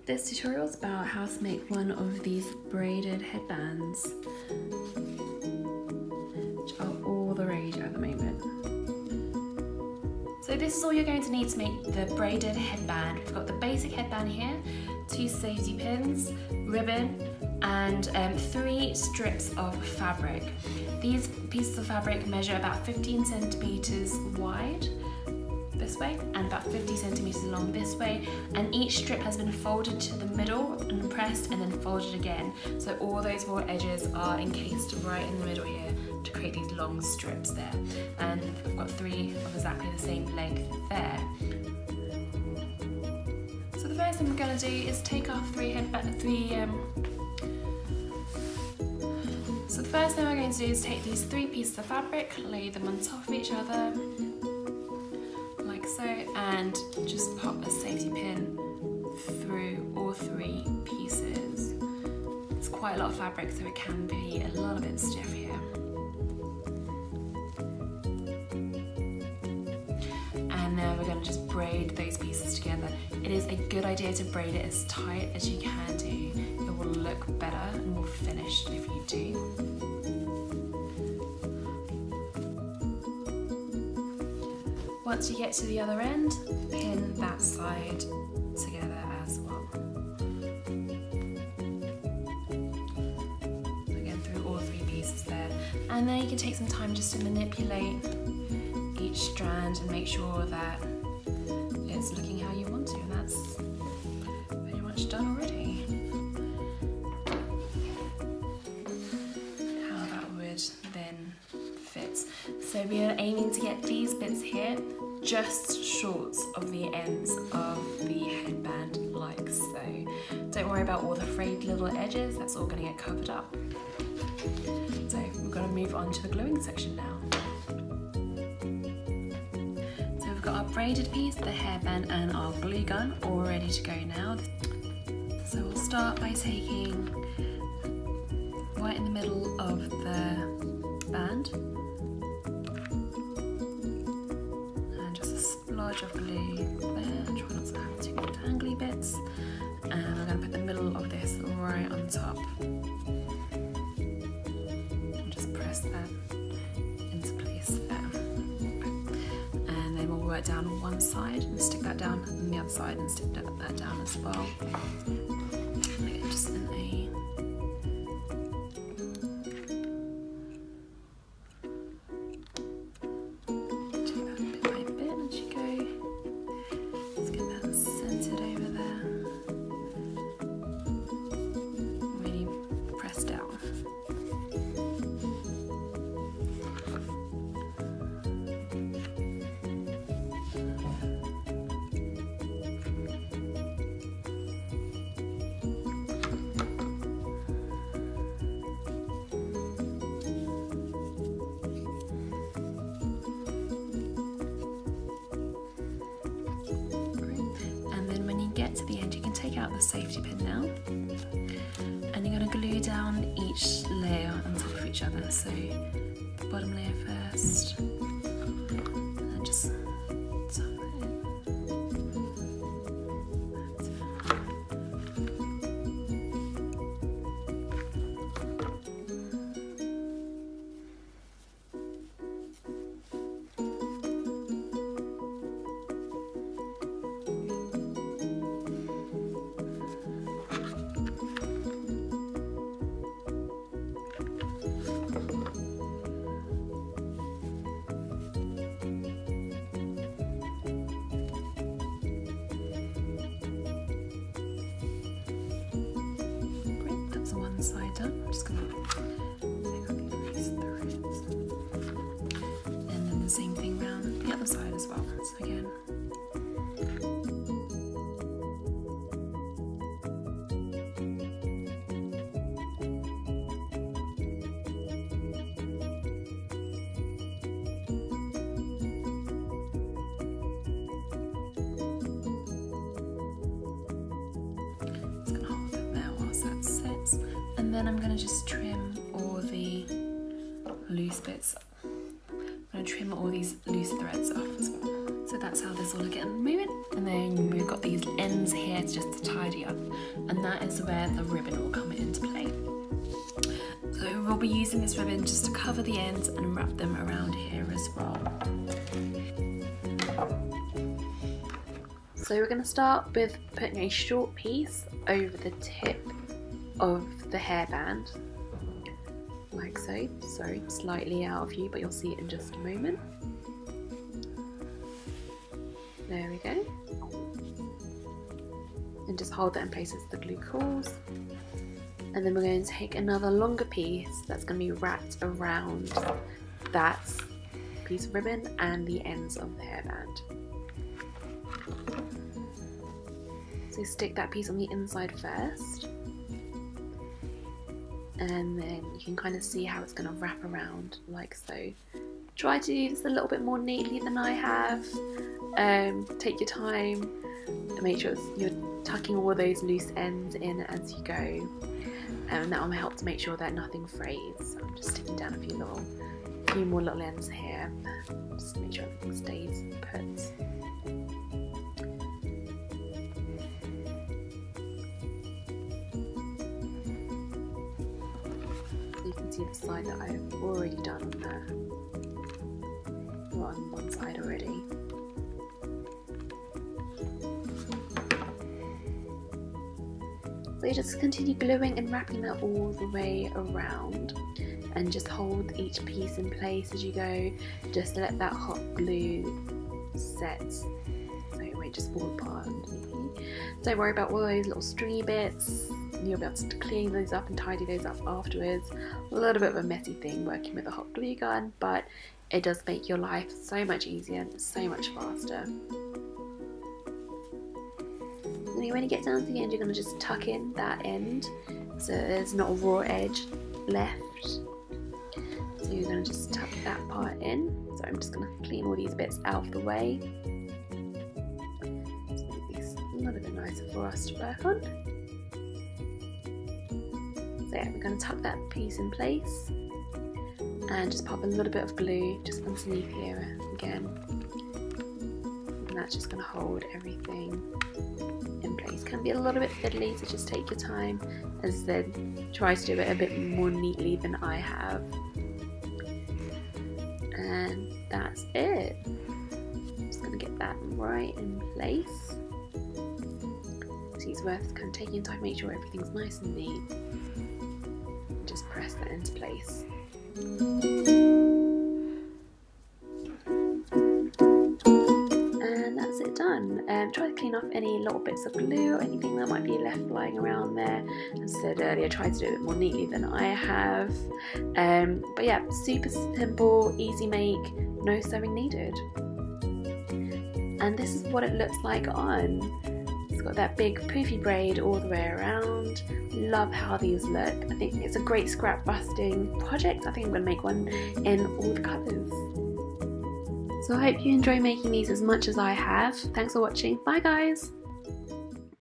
This tutorial is about how to make one of these braided headbands, which are all the rage at the moment. So this is all you're going to need to make the braided headband. We've got the basic headband here, 2 safety pins, ribbon, and 3 strips of fabric. These pieces of fabric measure about 15 centimeters wide this way and about 50 centimeters long this way, and each strip has been folded to the middle and pressed and then folded again, so all those 4 edges are encased right in the middle here to create these long strips there, and I've got 3 of exactly the same length there. So the first thing we're going to do is take our So the first thing we're going to do is take these 3 pieces of fabric, lay them on top of each other, like so, and just pop a safety pin through all 3 pieces. It's quite a lot of fabric, so it can be a little bit stiff here. And now we're going to just braid those pieces together. It is a good idea to braid it as tight as you can do. It will look better and more finished if you do. Once you get to the other end, pin that side together as well. Again, through all 3 pieces there. And then you can take some time just to manipulate each strand and make sure that it's looking how you want to, and that's pretty much done already. How that would then fit. So we are aiming to get these bits here just short of the ends of the headband, like so. Don't worry about all the frayed little edges, that's all going to get covered up. So we're going to move on to the gluing section now. So we've got our braided piece, the hairband, and our glue gun all ready to go now. So we'll start by taking right in the middle of the band of glue there, try not to have too many tangly bits, and we're going to put the middle of this right on top and just press that into place there, and then we'll work down one side and stick that down, and the other side and stick that down as well. Again, just in a to the end, you can take out the safety pin now, and you're going to glue down each layer on top of each other. So the bottom layer first, and then just tap it in. One side done. I'm just going to take off these threads, and then the same thing around the other side as well. So again, and then I'm going to just trim all the loose bits. I'm going to trim all these loose threads off as well. So that's how this will look at the moment. And then we've got these ends here just to tidy up. And that is where the ribbon will come into play. So we'll be using this ribbon just to cover the ends and wrap them around here as well. So we're going to start with putting a short piece over the tip of the hairband, like so. Sorry, slightly out of view, but you'll see it in just a moment. There we go. And just hold that in place as the glue cools. And then we're going to take another longer piece that's going to be wrapped around that piece of ribbon and the ends of the hairband. So stick that piece on the inside first. And then you can kind of see how it's going to wrap around like so. Try to do this a little bit more neatly than I have. Take your time and make sure you're tucking all those loose ends in as you go, and that will help to make sure that nothing frays. So I'm just sticking down a few more little ends here, just to make sure everything stays put. So you can see the side that I've already done on there. On one side already. So you just continue gluing and wrapping that all the way around, and just hold each piece in place as you go, just to let that hot glue set so it won't just fall apart underneath you. Don't worry about all those little stringy bits, you'll be able to clean those up and tidy those up afterwards. A little bit of a messy thing working with a hot glue gun, but it does make your life so much easier and so much faster. And when you get down to the end, you're going to just tuck in that end so there's not a raw edge left. So you're going to just tuck that part in. So I'm just going to clean all these bits out of the way. Just make this a little bit nicer for us to work on. So yeah, we're going to tuck that piece in place. And just pop a little bit of glue just underneath here again, and that's just going to hold everything in place. Can be a little bit fiddly, so just take your time. As I said, try to do it a bit more neatly than I have. And that's it. Just going to get that right in place. So it's worth kind of taking your time, make sure everything's nice and neat. And just press that into place. And that's it done. Try to clean off any little bits of glue or anything that might be left lying around there. As I said earlier, try to do it more neatly than I have. But yeah, super simple, easy make, no sewing needed. And this is what it looks like on. It's got that big poofy braid all the way around. Love how these look. I think it's a great scrap busting project. I think I'm going to make one in all the colours. So I hope you enjoy making these as much as I have. Thanks for watching. Bye guys!